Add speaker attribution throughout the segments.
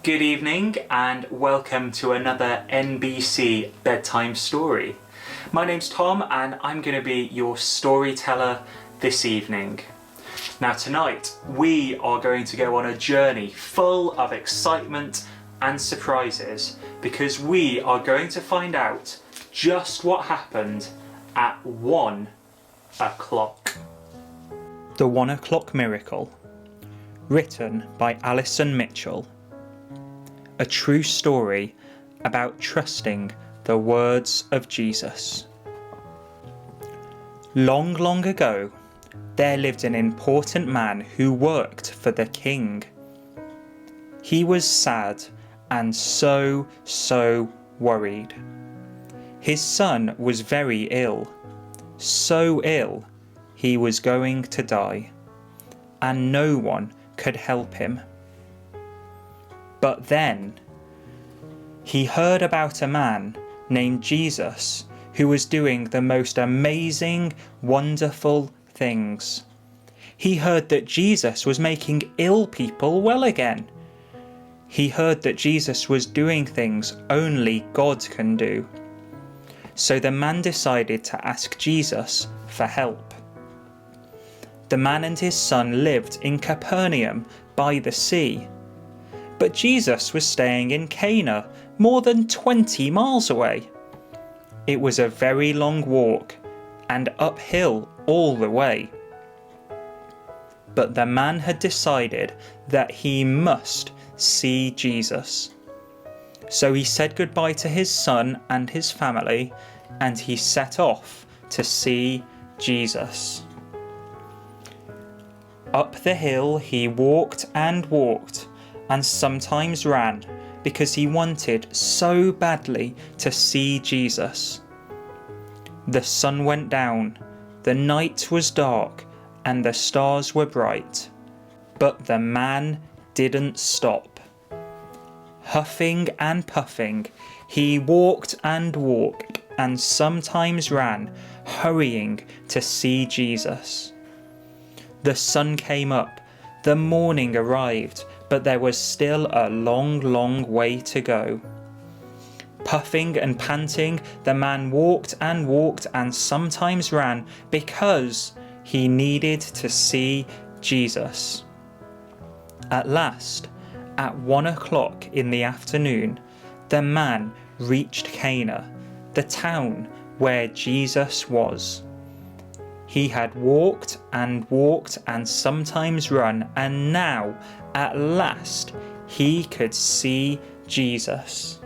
Speaker 1: Good evening and welcome to another NBC bedtime story. My name's Tom and I'm going to be your storyteller this evening. Now tonight we are going to go on a journey full of excitement and surprises because we are going to find out just what happened at 1 o'clock. The 1 o'clock miracle, written by Alison Mitchell. A true story about trusting the words of Jesus. Long, long ago, there lived an important man who worked for the king. He was sad and so worried. His son was very ill, so ill he was going to die, and no one could help him. But then he heard about a man named Jesus who was doing the most amazing, wonderful things. He heard that Jesus was making ill people well again. He heard that Jesus was doing things only God can do. So the man decided to ask Jesus for help. The man and his son lived in Capernaum by the sea. But Jesus was staying in Cana, more than 20 miles away. It was a very long walk, and uphill all the way. But the man had decided that he must see Jesus. So he said goodbye to his son and his family, and he set off to see Jesus. Up the hill he walked and walked, and sometimes ran, because he wanted so badly to see Jesus. The sun went down, the night was dark, and the stars were bright. But the man didn't stop. Huffing and puffing, he walked and walked, and sometimes ran, hurrying to see Jesus. The sun came up, the morning arrived, but there was still a long, long way to go. Puffing and panting, the man walked and sometimes ran because he needed to see Jesus. At last, at 1 o'clock in the afternoon, the man reached Cana, the town where Jesus was. He had walked and sometimes run, and now, at last, he could see Jesus.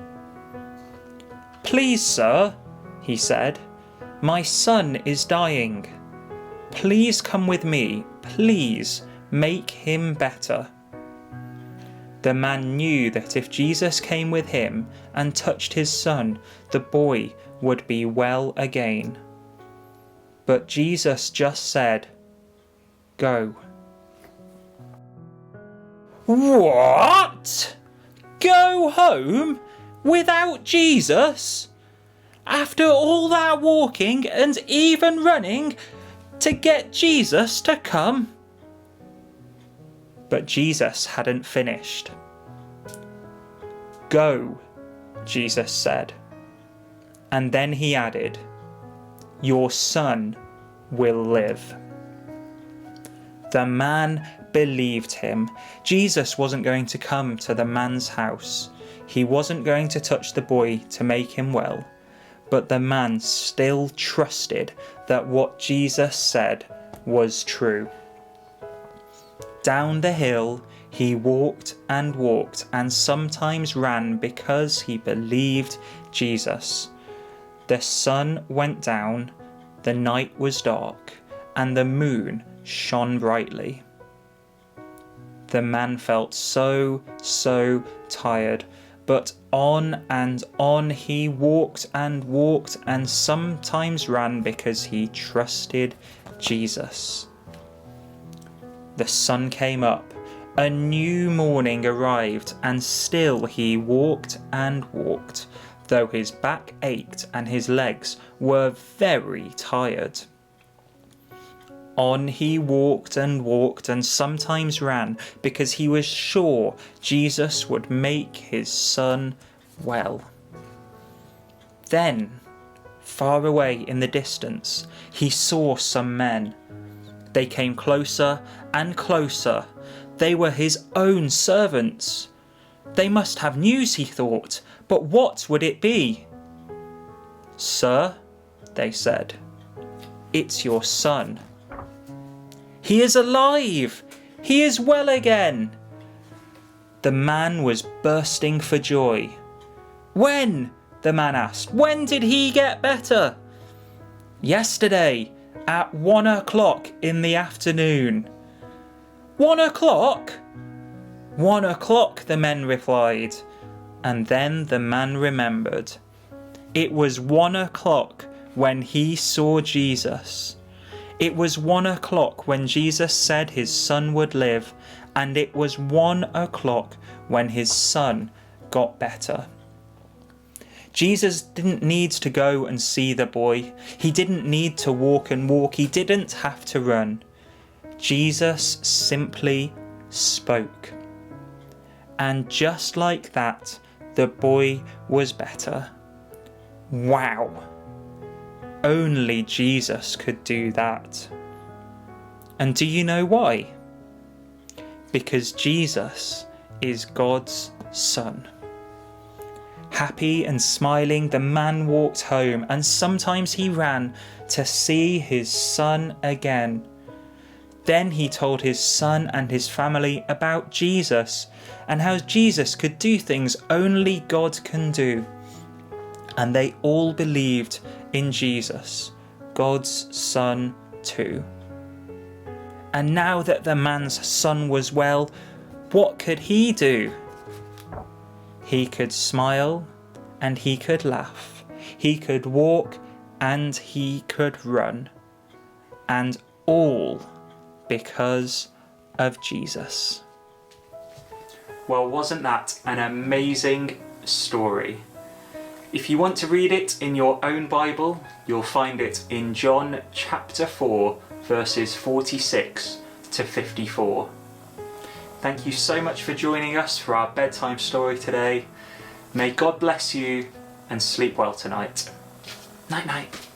Speaker 1: "Please, sir," he said, "my son is dying. Please come with me. Please make him better." The man knew that if Jesus came with him and touched his son, the boy would be well again. But Jesus just said, "Go." "What? Go home without Jesus? After all that walking and even running to get Jesus to come?" But Jesus hadn't finished. "Go," Jesus said. And then he added, "Your son will live." The man believed him. Jesus wasn't going to come to the man's house. He wasn't going to touch the boy to make him well. But the man still trusted that what Jesus said was true. Down the hill he walked and sometimes ran because he believed Jesus. The sun went down, the night was dark, and the moon shone brightly. The man felt so tired, but on and on he walked and sometimes ran because he trusted Jesus. The sun came up, a new morning arrived, and still he walked and walked, though his back ached and his legs were very tired. On he walked and sometimes ran, because he was sure Jesus would make his son well. Then, far away in the distance, he saw some men. They came closer and closer. They were his own servants. They must have news, he thought, but what would it be? "Sir," they said, "it's your son. He is alive! He is well again!" The man was bursting for joy. "When?" the man asked. "When did he get better?" "Yesterday, at 1 o'clock in the afternoon." "1 o'clock?" "1 o'clock," the men replied. And then the man remembered. It was 1 o'clock when he saw Jesus. It was 1 o'clock when Jesus said his son would live, and it was 1 o'clock when his son got better. Jesus didn't need to go and see the boy. He didn't need to walk and walk. He didn't have to run. Jesus simply spoke. And just like that, the boy was better. Wow! Only Jesus could do that. And do you know why? Because Jesus is God's Son. Happy and smiling, the man walked home, and sometimes he ran to see his son again. Then he told his son and his family about Jesus and how Jesus could do things only God can do. And they all believed in Jesus, God's Son too. And now that the man's son was well, what could he do? He could smile and he could laugh. He could walk and he could run. And all because of Jesus. Well, wasn't that an amazing story? If you want to read it in your own Bible, you'll find it in John chapter 4, verses 46 to 54. Thank you so much for joining us for our bedtime story today. May God bless you and sleep well tonight. Night night.